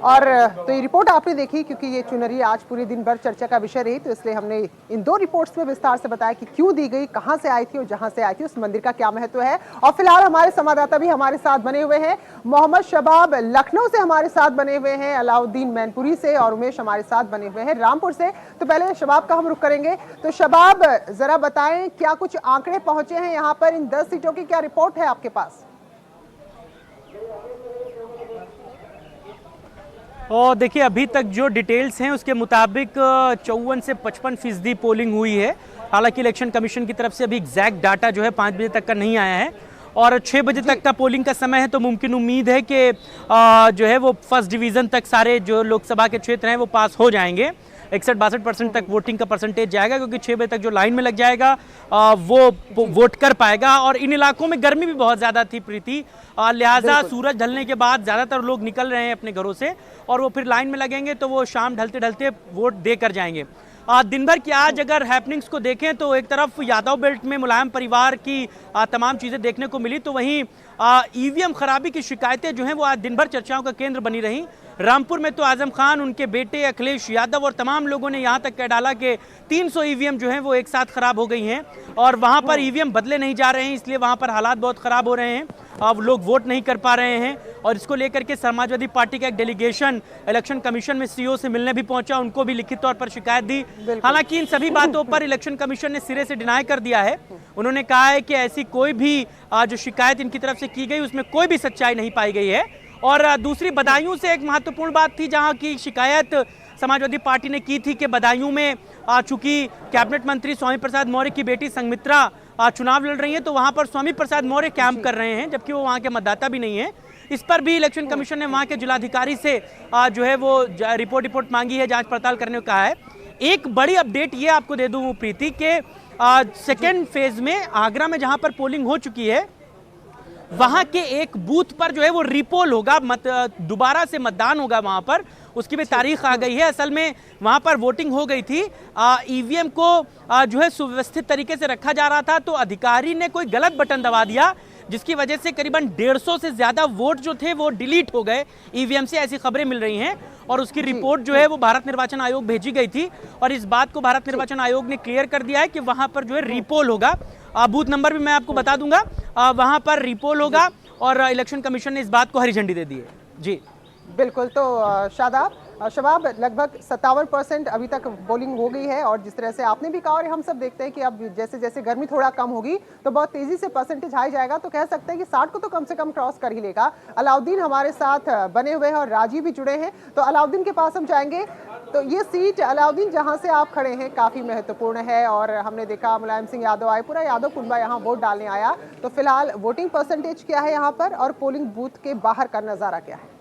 और तो ये रिपोर्ट आपने देखी, क्योंकि ये चुनरी आज पूरे दिन भर चर्चा का विषय रही, तो इसलिए हमने इन 2 रिपोर्ट्स में विस्तार से बताया कि क्यों दी गई, कहां से आई थी और जहां से आई थी उस मंदिर का क्या महत्व है। और फिलहाल हमारे संवाददाता भी हमारे साथ बने हुए हैं। मोहम्मद शबाब लखनऊ से हमारे साथ बने हुए हैं, अलाउद्दीन मैनपुरी से, और उमेश हमारे साथ बने हुए हैं रामपुर से। तो पहले शबाब का हम रुख करेंगे। तो शबाब, जरा बताएं, क्या कुछ आंकड़े पहुंचे हैं यहाँ पर? इन 10 सीटों की क्या रिपोर्ट है आपके पास? और देखिए, अभी तक जो डिटेल्स हैं उसके मुताबिक 54 से 55% पोलिंग हुई है। हालांकि इलेक्शन कमीशन की तरफ से अभी एग्जैक्ट डाटा जो है 5 बजे तक का नहीं आया है, और 6 बजे तक का पोलिंग का समय है। तो मुमकिन उम्मीद है कि जो है वो फर्स्ट डिवीज़न तक सारे जो लोकसभा के क्षेत्र हैं वो पास हो जाएंगे। 61-62% तक वोटिंग का परसेंटेज जाएगा, क्योंकि 6 बजे तक जो लाइन में लग जाएगा वो वोट कर पाएगा। और इन इलाकों में गर्मी भी बहुत ज़्यादा थी प्रीति, लिहाजा सूरज ढलने के बाद ज़्यादातर लोग निकल रहे हैं अपने घरों से, और वो फिर लाइन में लगेंगे तो वो शाम ढलते ढलते वोट दे कर जाएंगे। दिन भर की आज अगर हैपनिंग्स को देखें तो एक तरफ यादव बेल्ट में मुलायम परिवार की तमाम चीज़ें देखने को मिली, तो वहीं ईवीएम खराबी की शिकायतें जो हैं वो आज दिन भर चर्चाओं का केंद्र बनी रहीं। रामपुर में तो आजम खान, उनके बेटे अखिलेश यादव और तमाम लोगों ने यहाँ तक कह डाला कि 300 ईवीएम जो हैं वो एक साथ खराब हो गई हैं, और वहाँ पर ईवीएम बदले नहीं जा रहे हैं, इसलिए वहाँ पर हालात बहुत ख़राब हो रहे हैं। अब लोग वोट नहीं कर पा रहे हैं, और इसको लेकर के समाजवादी पार्टी का एक डेलीगेशन इलेक्शन कमीशन में सीईओ से मिलने भी पहुंचा, उनको भी लिखित तौर पर शिकायत दी। हालांकि इन सभी बातों पर इलेक्शन कमीशन ने सिरे से डिनाई कर दिया है। उन्होंने कहा है कि ऐसी कोई भी जो शिकायत इनकी तरफ से की गई उसमें कोई भी सच्चाई नहीं पाई गई है। और दूसरी, बदायूं से एक महत्वपूर्ण बात थी, जहां की शिकायत समाजवादी पार्टी ने की थी कि बदायूं में चूंकि कैबिनेट मंत्री स्वामी प्रसाद मौर्य की बेटी संघमित्रा चुनाव लड़ रही है, तो वहां पर स्वामी प्रसाद मौर्य कैंप कर रहे हैं, जबकि वो वहां के मतदाता भी नहीं है। इस पर भी इलेक्शन कमीशन ने वहां के जिलाधिकारी से जो है वो रिपोर्ट मांगी है, जांच पड़ताल करने को कहा है। एक बड़ी अपडेट ये आपको दे दूं प्रीति के सेकेंड फेज में आगरा में जहां पर पोलिंग हो चुकी है, वहां के एक बूथ पर जो है वो रिपोल होगा, दोबारा से मतदान होगा वहां पर, उसकी भी तारीख आ गई है। असल में वहां पर वोटिंग हो गई थी, ईवीएम को जो है सुव्यवस्थित तरीके से रखा जा रहा था, तो अधिकारी ने कोई गलत बटन दबा दिया, जिसकी वजह से करीबन 150 से ज्यादा वोट जो थे वो डिलीट हो गए ईवीएम से, ऐसी खबरें मिल रही हैं। और उसकी रिपोर्ट जो है वो भारत निर्वाचन आयोग भेजी गई थी, और इस बात को भारत निर्वाचन आयोग ने क्लियर कर दिया है कि वहां पर जो है रिपोल होगा। बूथ नंबर भी मैं आपको बता दूंगा, वहां पर रिपोल होगा, और इलेक्शन कमीशन ने इस बात को हरी झंडी दे दी है। जी बिल्कुल। तो शबाब, लगभग 57% अभी तक पोलिंग हो गई है, और जिस तरह से आपने भी कहा और हम सब देखते हैं कि अब जैसे जैसे गर्मी थोड़ा कम होगी तो बहुत तेजी से परसेंटेज हाई जाएगा, तो कह सकते हैं कि 60 को तो कम से कम क्रॉस कर ही लेगा। अलाउद्दीन हमारे साथ बने हुए हैं और राजीव भी जुड़े हैं, तो अलाउद्दीन के पास हम जाएंगे। तो ये सीट अलाउद्दीन जहां से आप खड़े हैं काफी महत्वपूर्ण है, और हमने देखा मुलायम सिंह यादव आए, पूरा यादव कुनबा यहाँ वोट डालने आया। तो फिलहाल वोटिंग परसेंटेज क्या है यहाँ पर, और पोलिंग बूथ के बाहर का नजारा क्या है?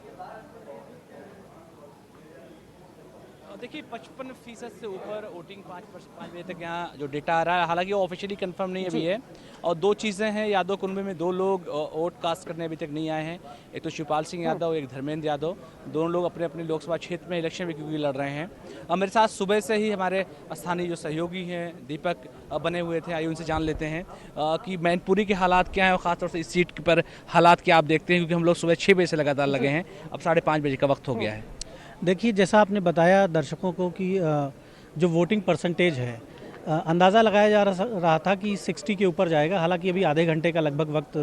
देखिए, 55% से ऊपर वोटिंग 5 बजे तक यहाँ जो डेटा आ रहा है, हालांकि वो ऑफिशियली कंफर्म नहीं अभी है। और 2 चीज़ें हैं, यादव कुनबे में 2 लोग वोट कास्ट करने अभी तक नहीं आए हैं, एक तो शिवपाल सिंह यादव, एक धर्मेंद्र यादव। दोनों लोग अपने अपने लोकसभा क्षेत्र में इलेक्शन में क्योंकि लड़ रहे हैं। मेरे साथ सुबह से ही हमारे स्थानीय जो सहयोगी हैं दीपक बने हुए थे, आइए उनसे जान लेते हैं कि मैनपुरी के हालात क्या हैं, और ख़ासतौर से इस सीट पर हालात क्या आप देखते हैं, क्योंकि हम लोग सुबह 6 बजे से लगातार लगे हैं, अब 5:30 बजे का वक्त हो गया है। देखिए, जैसा आपने बताया दर्शकों को कि जो वोटिंग परसेंटेज है, अंदाज़ा लगाया जा रहा था कि 60 के ऊपर जाएगा। हालांकि अभी आधे घंटे का लगभग वक्त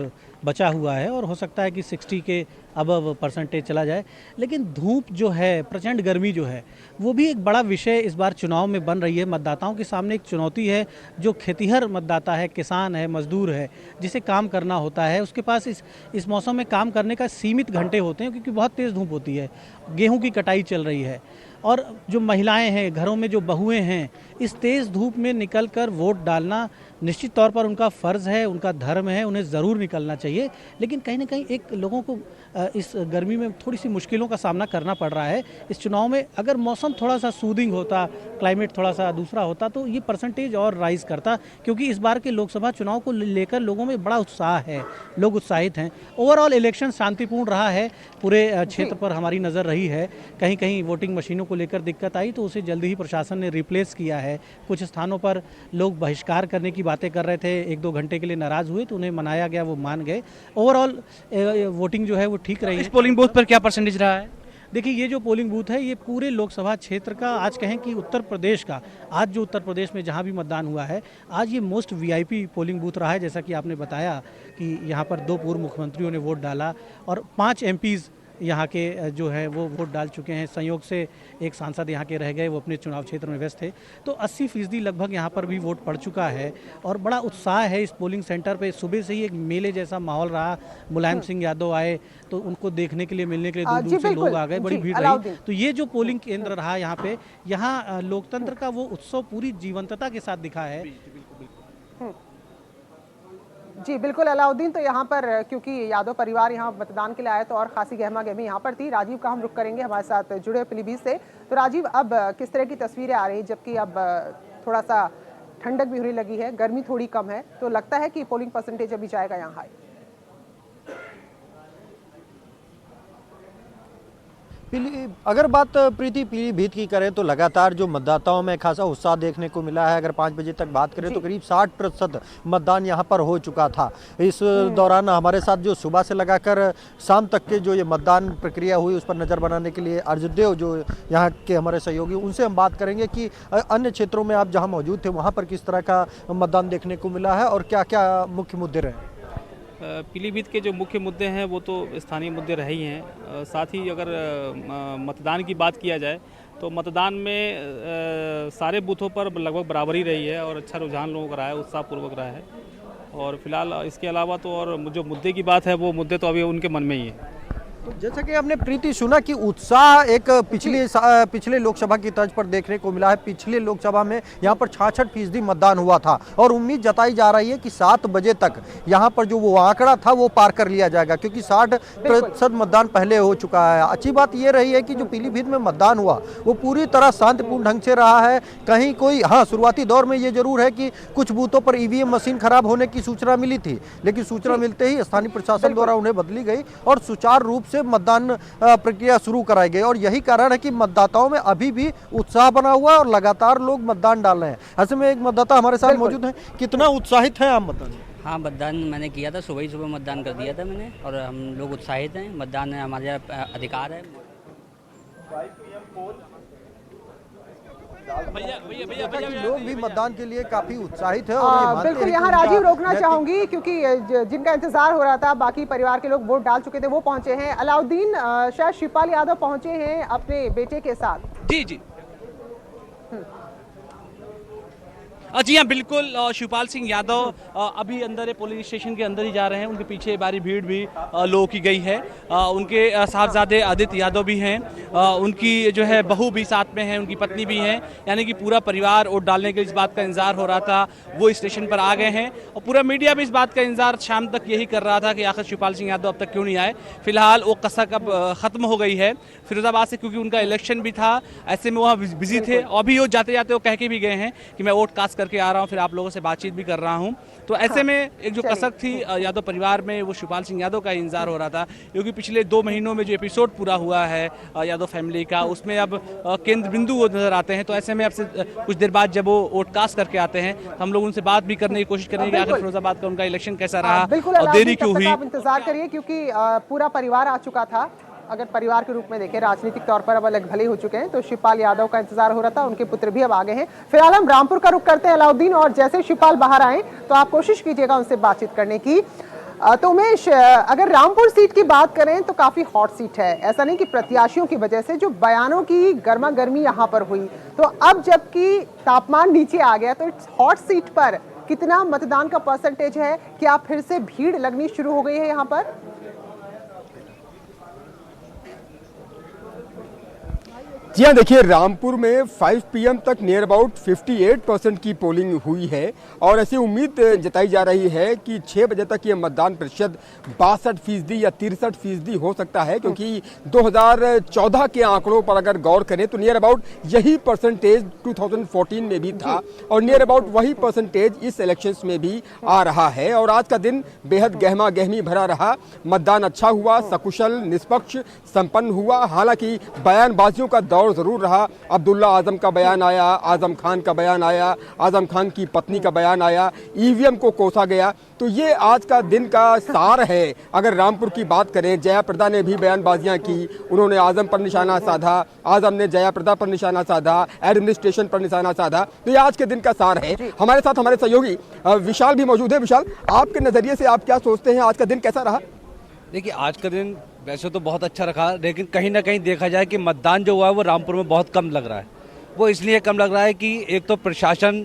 बचा हुआ है, और हो सकता है कि 60 के अब परसेंटेज चला जाए। लेकिन धूप जो है, प्रचंड गर्मी जो है, वो भी एक बड़ा विषय इस बार चुनाव में बन रही है। मतदाताओं के सामने एक चुनौती है। जो खेतीहर मतदाता है, किसान है, मजदूर है, जिसे काम करना होता है, उसके पास इस मौसम में काम करने का सीमित घंटे होते हैं, क्योंकि बहुत तेज़ धूप होती है, गेहूँ की कटाई चल रही है। और जो महिलाएं हैं, घरों में जो बहुएं हैं, इस तेज़ धूप में निकलकर वोट डालना निश्चित तौर पर उनका फ़र्ज़ है, उनका धर्म है, उन्हें ज़रूर निकलना चाहिए। लेकिन कहीं ना कहीं एक लोगों को इस गर्मी में थोड़ी सी मुश्किलों का सामना करना पड़ रहा है। इस चुनाव में अगर मौसम थोड़ा सा सूदिंग होता, क्लाइमेट थोड़ा सा दूसरा होता, तो ये परसेंटेज और राइज़ करता, क्योंकि इस बार के लोकसभा चुनाव को लेकर लोगों में बड़ा उत्साह है, लोग उत्साहित हैं। ओवरऑल इलेक्शन शांतिपूर्ण रहा है, पूरे क्षेत्र पर हमारी नज़र रही है। कहीं कहीं वोटिंग मशीनों को लेकर दिक्कत आई तो उसे जल्दी ही प्रशासन ने रिप्लेस किया है। कुछ स्थानों पर लोग बहिष्कार करने की बातें कर रहे थे, 1-2 घंटे के लिए नाराज़ हुए, तो उन्हें मनाया गया, वो मान गए। ओवरऑल वोटिंग जो है वो ठीक रही है। इस पोलिंग बूथ पर क्या परसेंटेज रहा है? देखिए, ये जो पोलिंग बूथ है ये पूरे लोकसभा क्षेत्र का, आज कहें कि उत्तर प्रदेश का, आज जो उत्तर प्रदेश में जहाँ भी मतदान हुआ है, आज ये मोस्ट वीआईपी पोलिंग बूथ रहा है। जैसा कि आपने बताया कि यहाँ पर 2 पूर्व मुख्यमंत्रियों ने वोट डाला और 5 एमपीज़ यहाँ के जो है वो वोट डाल चुके हैं। संयोग से एक सांसद यहाँ के रह गए, वो अपने चुनाव क्षेत्र में व्यस्त थे। तो 80% लगभग यहाँ पर भी वोट पड़ चुका है और बड़ा उत्साह है इस पोलिंग सेंटर पे। सुबह से ही एक मेले जैसा माहौल रहा। मुलायम सिंह यादव आए तो उनको देखने के लिए, मिलने के लिए दूर दूर से लोग आ गए, बड़ी भीड़ रही। तो ये जो पोलिंग केंद्र रहा यहाँ पे, यहाँ लोकतंत्र का वो उत्सव पूरी जीवंतता के साथ दिखा है। जी बिल्कुल अलाउद्दीन, तो यहाँ पर क्योंकि यादव परिवार यहाँ मतदान के लिए आया तो और खासी गहमा गहमी यहाँ पर थी। राजीव का हम रुख करेंगे, हमारे साथ जुड़े पीलीभीत से। तो राजीव, अब किस तरह की तस्वीरें आ रही हैं, जबकि अब थोड़ा सा ठंडक भी होने लगी है, गर्मी थोड़ी कम है, तो लगता है कि पोलिंग परसेंटेज अभी जाएगा यहाँ हाई? अगर बात प्रीति पीलीभीत की करें तो लगातार जो मतदाताओं में खासा उत्साह देखने को मिला है। अगर 5 बजे तक बात करें तो करीब 60% मतदान यहां पर हो चुका था। इस दौरान हमारे साथ जो सुबह से लगाकर शाम तक के जो ये मतदान प्रक्रिया हुई उस पर नज़र बनाने के लिए अर्जुदेव जो यहाँ के हमारे सहयोगी, उनसे हम बात करेंगे कि अन्य क्षेत्रों में आप जहाँ मौजूद थे वहाँ पर किस तरह का मतदान देखने को मिला है और क्या क्या मुख्य मुद्दे रहे। पीलीभीत के जो मुख्य मुद्दे हैं वो तो स्थानीय मुद्दे रहे ही हैं। साथ ही अगर मतदान की बात किया जाए तो मतदान में सारे बूथों पर लगभग बराबरी रही है और अच्छा रुझान लोगों का रहा है, उत्साहपूर्वक रहा है। और फिलहाल इसके अलावा तो और जो मुद्दे की बात है वो मुद्दे तो अभी उनके मन में ही है। तो जैसा कि आपने प्रीति सुना कि उत्साह एक पिछले लोकसभा की तर्ज पर देखने को मिला है। पिछले लोकसभा में यहाँ पर 66% मतदान हुआ था और उम्मीद जताई जा रही है कि 7 बजे तक यहाँ पर जो वो आंकड़ा था वो पार कर लिया जाएगा, क्योंकि 60% मतदान पहले हो चुका है। अच्छी बात ये रही है कि जो पीलीभीत में मतदान हुआ वो पूरी तरह शांतिपूर्ण ढंग से रहा है। कहीं कोई, हाँ, शुरुआती दौर में ये जरूर है कि कुछ बूथों पर ईवीएम मशीन खराब होने की सूचना मिली थी, लेकिन सूचना मिलते ही स्थानीय प्रशासन द्वारा उन्हें बदली गई और सुचारू रूप से मतदान प्रक्रिया शुरू कराई गई। और यही कारण है कि मतदाताओं में अभी भी उत्साह बना हुआ है और लगातार लोग मतदान डाल रहे हैं। ऐसे में एक मतदाता हमारे साथ मौजूद हैं। कितना उत्साहित है आप मतदान? हाँ, मतदान मैंने किया था, सुबह ही सुबह मतदान कर दिया था मैंने, और हम लोग उत्साहित हैं। मतदान हमारे अधिकार है। लोग भी मतदान के लिए काफी उत्साहित है और बिल्कुल यहाँ राजीव रोकना चाहूंगी, क्योंकि जिनका इंतजार हो रहा था, बाकी परिवार के लोग वोट डाल चुके थे, वो पहुंचे हैं। अलाउद्दीन, शायद शिवपाल यादव पहुंचे हैं अपने बेटे के साथ। जी जी जी हाँ, बिल्कुल। शिवपाल सिंह यादव अभी अंदर पोलिंग स्टेशन के अंदर ही जा रहे हैं। उनके पीछे भारी भीड़ भी लोगों की गई है। उनके साहबजादे आदित्य यादव भी हैं, उनकी जो है बहू भी साथ में है, उनकी पत्नी भी हैं, यानी कि पूरा परिवार वोट डालने के इस बात का इंतजार हो रहा था, वो स्टेशन पर आ गए हैं। और पूरा मीडिया भी इस बात का इंतजार शाम तक यही कर रहा था कि आखिर शिवपाल सिंह यादव अब तक क्यों नहीं आए। फिलहाल वो कसक अब खत्म हो गई है फिरोजाबाद से, क्योंकि उनका इलेक्शन भी था, ऐसे में वहाँ बिजी थे। और अभी वो जाते जाते वो कह के भी गए हैं कि मैं वोट कास्ट करके आ रहा हूं, फिर आप लोगों से बातचीत भी कर रहा हूं। तो ऐसे में एक जो कसक थी यादव परिवार में, वो शिवपाल सिंह यादव का इंतजार हो रहा था, क्योंकि पिछले 2 महीनों में जो एपिसोड पूरा हुआ है यादव फैमिली का, उसमें अब केंद्र बिंदु वो नजर आते हैं। तो ऐसे में अब से कुछ देर बाद जब वो वोट कास्ट करके आते हैं तो हम लोग उनसे बात भी करने की कोशिश करेंगे कि आखिर फिरोजाबाद का उनका इलेक्शन कैसा रहा और देरी क्यों हुई। आप इंतजार करिए, क्योंकि पूरा परिवार आ चुका था। अगर परिवार के रूप में देखें, राजनीतिक तौर पर अब अलग भले हो चुके हैं, तो शिवपाल यादव का इंतजार हो रहा था, उनके पुत्र भी अब आ गए हैं। फिलहाल हम रामपुर का रुख करते हैं अलाउद्दीन, और जैसे शिवपाल बाहर आए तो आप कोशिश कीजिएगा उनसे बातचीत करने की। तो उमेश, अगर रामपुर सीट की बात करें तो काफी हॉट सीट है। ऐसा नहीं कि प्रत्याशियों की वजह से जो बयानों की गर्मा गर्मी यहाँ पर हुई, तो अब जबकि तापमान नीचे आ गया, तो इस हॉट सीट पर कितना मतदान का परसेंटेज है? क्या फिर से भीड़ लगनी शुरू हो गई है यहाँ पर? जी हाँ, देखिए, रामपुर में 5 PM तक नियर अबाउट 58% की पोलिंग हुई है और ऐसी उम्मीद जताई जा रही है कि 6 बजे तक ये मतदान प्रतिशत 62% या 63% हो सकता है, क्योंकि 2014 के आंकड़ों पर अगर गौर करें तो नियर अबाउट यही परसेंटेज 2014 में भी था और नियर अबाउट वही परसेंटेज इस इलेक्शंस में भी आ रहा है। और आज का दिन बेहद गहमा गहमी भरा रहा। मतदान अच्छा हुआ, सकुशल, निष्पक्ष संपन्न हुआ। हालांकि बयानबाजियों का दौर दौर ज़रूर रहा। अब्दुल्ला आज़म का बयान आया, आज़म खान का बयान आया, आज़म खान की पत्नी का बयान आया, ईवीएम को कोसा गया। तो ये आज का दिन का सार है। अगर रामपुर की बात करें, जयाप्रदा ने भी बयानबाजियां की, उन्होंने आज़म पर निशाना साधा, आज़म ने जयाप्रदा पर निशाना साधा, एडमिनिस्ट्रेशन पर निशाना साधा। तो ये आज के दिन का सार है। हमारे साथ हमारे सहयोगी विशाल भी मौजूद है। विशाल, आपके नज़रिए से आप क्या सोचते हैं, आज का दिन कैसा रहा? देखिए, आज का दिन वैसे तो बहुत अच्छा रखा, लेकिन कहीं ना कहीं देखा जाए कि मतदान जो हुआ है वो रामपुर में बहुत कम लग रहा है। वो इसलिए कम लग रहा है कि एक तो प्रशासन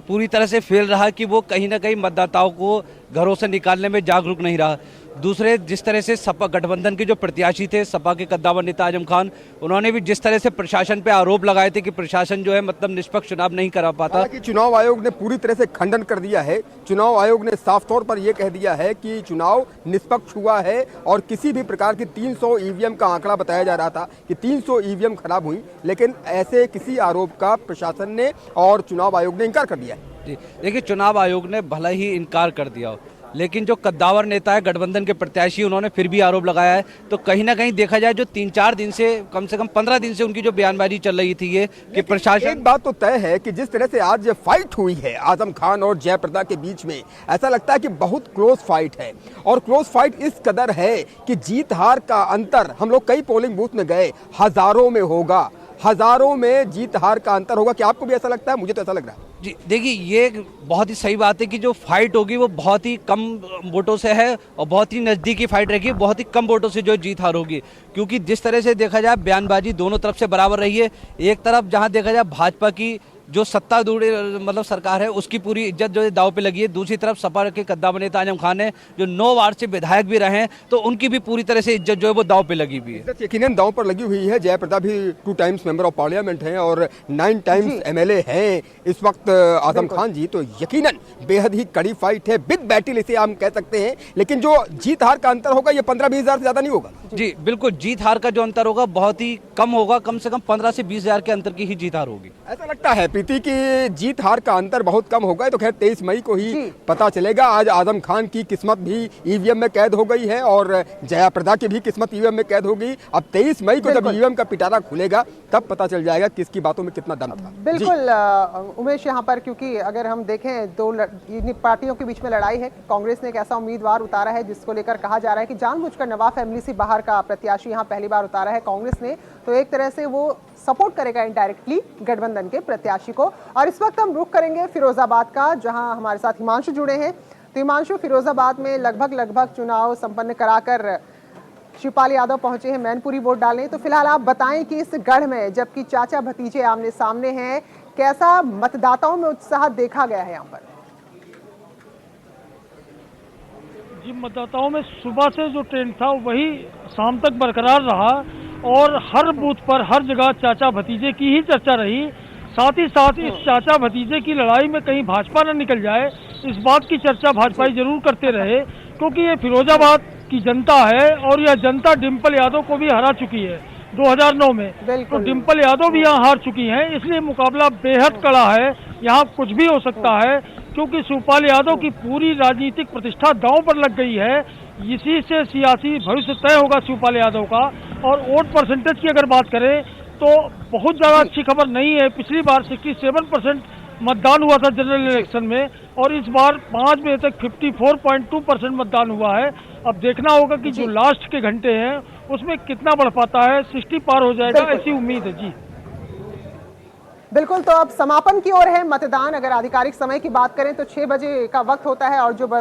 पूरी तरह से फेल रहा कि वो कहीं ना कहीं मतदाताओं को घरों से निकालने में जागरूक नहीं रहा। दूसरे, जिस तरह से सपा गठबंधन के जो प्रत्याशी थे, सपा के कद्दावर नेता आजम खान, उन्होंने भी जिस तरह से प्रशासन पे आरोप लगाए थे कि प्रशासन जो है मतलब निष्पक्ष चुनाव नहीं करा पाता। हालांकि चुनाव आयोग ने पूरी तरह से खंडन कर दिया है। चुनाव आयोग ने साफ तौर पर यह कह दिया है कि चुनाव निष्पक्ष हुआ है और किसी भी प्रकार की 300 ईवीएम का आंकड़ा बताया जा रहा था कि 300 ईवीएम खराब हुई, लेकिन ऐसे किसी आरोप का प्रशासन ने और चुनाव आयोग ने इनकार कर दिया है। जी देखिए, चुनाव आयोग ने भला ही इनकार कर दिया हो, लेकिन जो कद्दावर नेता है गठबंधन के प्रत्याशी, उन्होंने फिर भी आरोप लगाया है। तो कहीं ना कहीं देखा जाए जो 3-4 दिन से, कम से कम 15 दिन से उनकी जो बयानबाजी चल रही थी ये कि प्रशासन, एक बात तो तय है कि जिस तरह से आज फाइट हुई है आजम खान और जयाप्रदा के बीच में, ऐसा लगता है कि बहुत क्लोज फाइट है। और क्लोज फाइट इस कदर है कि जीत हार का अंतर, हम लोग कई पोलिंग बूथ में गए, हजारों में होगा, हजारों में जीत हार का अंतर होगा। क्या आपको भी ऐसा लगता है? मुझे तो ऐसा लग रहा है। जी देखिए, ये बहुत ही सही बात है कि जो फाइट होगी वो बहुत ही कम वोटों से है और बहुत ही नज़दीकी फाइट रहेगी, बहुत ही कम वोटों से जो जीत हार होगी। क्योंकि जिस तरह से देखा जाए बयानबाजी दोनों तरफ से बराबर रही है। एक तरफ जहां देखा जाए भाजपा की जो सत्तारूढ़ मतलब सरकार है उसकी पूरी इज्जत जो है दाव पे लगी है, दूसरी तरफ सपा के कद्दावर नेता आजम खान है जो 9 बार से विधायक भी रहे हैं, तो उनकी भी पूरी तरह से इज्जत जो है वो दाव पे लगी हुई है। यकीनन दांव पर लगी हुई है। जयाप्रदा भी 2 टाइम्स मेंबर ऑफ पार्लियामेंट हैं और 9 टाइम्स एमएलए हैं इस वक्त आजम खान जी। तो यकीनन बेहद ही कड़ी फाइट है, बिग बैटल इसे हम कह सकते हैं। लेकिन जो जीत हार का अंतर होगा ये 15-20 हज़ार से ज्यादा नहीं होगा। जी बिल्कुल, जीत हार का जो अंतर होगा बहुत ही कम होगा, कम से कम 15 से 20 हज़ार के अंतर की ही जीत हार होगी। ऐसा लगता है प्रीति की जीत हार का अंतर बहुत कम होगा। तो खैर 23 मई को ही पता चलेगा। आज आजम खान की किस्मत भी ईवीएम में कैद हो गई है और जयाप्रदा की भी किस्मत ईवीएम में कैद हो गई। अब 23 मई को जब ईवीएम का पिटारा खुलेगा तब पता चल जाएगा किसकी बातों में कितना दम था। बिल्कुल उमेश, यहाँ पर क्योंकि अगर हम देखें दो पार्टियों के बीच में लड़ाई है। कांग्रेस ने एक ऐसा उम्मीदवार उतारा है जिसको लेकर कहा जा रहा है कि जानबूझकर नवाब फैमिली से बाहर का प्रत्याशी यहाँ पहली बार उतारा है कांग्रेस ने, तो एक तरह से वो सपोर्ट करेगा इनडायरेक्टली गठबंधन के प्रत्याशी को। और इस वक्त हम रुख करेंगे फिरोजाबाद का, जहां हमारे साथ हिमांशु जुड़े हैं। तो हिमांशु, फिरोजाबाद में लगभग चुनाव संपन्न कराकर शिवपाल यादव पहुंचे हैं मैनपुरी वोट डालने। तो फिलहाल आप बताएं कि इस गढ़ में जबकि चाचा भतीजे आमने सामने हैं, कैसा मतदाताओं में उत्साह देखा गया है यहाँ पर? जी, मतदाताओं में सुबह से जो ट्रेंड था वही शाम तक बरकरार रहा और हर बूथ पर हर जगह चाचा भतीजे की ही चर्चा रही। साथ ही साथ इस चाचा भतीजे की लड़ाई में कहीं भाजपा न निकल जाए, इस बात की चर्चा भाजपाई जरूर करते रहे, क्योंकि ये फिरोजाबाद की जनता है और यह जनता डिम्पल यादव को भी हरा चुकी है 2009 में। तो डिम्पल यादव भी यहाँ हार चुकी हैं, इसलिए मुकाबला बेहद कड़ा है। यहाँ कुछ भी हो सकता है क्योंकि शिवपाल यादव की पूरी राजनीतिक प्रतिष्ठा दांव पर लग गई है। इसी से सियासी भविष्य तय होगा शिवपाल यादव का। और वोट परसेंटेज की अगर बात करें तो बहुत ज़्यादा अच्छी खबर नहीं है। पिछली बार 67% मतदान हुआ था जनरल इलेक्शन में और इस बार 5 बजे तक 54.2% मतदान हुआ है। अब देखना होगा कि जो लास्ट के घंटे हैं उसमें कितना बढ़ पाता है। 60 पार हो जाएगा ऐसी उम्मीद है। जी बिल्कुल, तो अब समापन की ओर है मतदान। अगर आधिकारिक समय की बात करें तो 6 बजे का वक्त होता है और जो